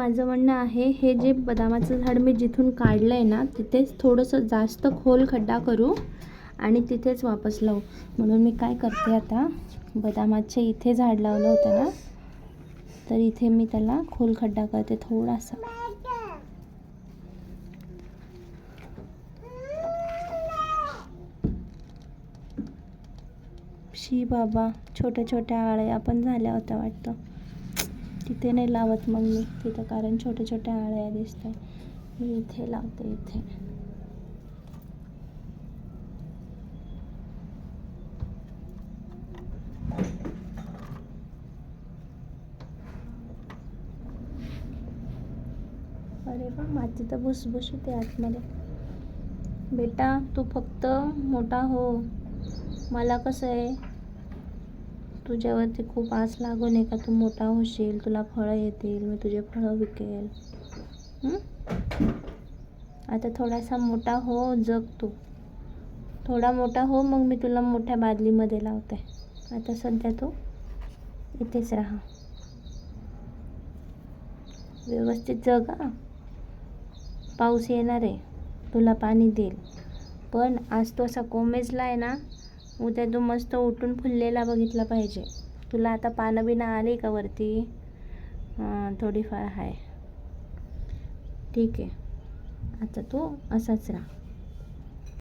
माझं म्हणणं आहे, हे जे बदामाचं झाड मी जिथून काढलं आहे ना, तिथेच थोडंसं जास्त खोल खड्डा करू आणि तिथेच वापस लावू. म्हणून मी काय करते आता, बदामाचे इथे झाड लावलं होतं ना, तर इथे मी त्याला खोल खड्डा करते थोडासा. शी बाबा, छोट्या छोट्या आळ्या पण झाल्या होत्या वाटतं. तिथे नाही लावत मग मी तिथं, कारण छोट्या छोट्या आळ्या दिसतात. मी इथे लावते, इथे. अरे बा, माती तर भुसभुशीत आहे आतमध्ये. बेटा तू फक्त मोठा हो. मला कसं आहे, तुझ्यावरती खूप आस लागून आहे का तू मोठा होशील, तुला फळं येतील, मी तुझे फळं विकेल. आता थोडासा मोठा हो, जग तू. थोडा मोठा हो, मग मी तुला मोठ्या बादलीमध्ये लावते. आता सध्या तू इथेच राहा, व्यवस्थित जग. पाऊस येणार आहे, तुला पाणी देईल, पण आज तो असा कोमेजला आहे ना, उद्या तू मस्त उठून फुललेला बघितला पाहिजे. तुला आता पानं बिनं आली का वरती? थोडीफार आहे. ठीक आहे, आता तू असाच राहा.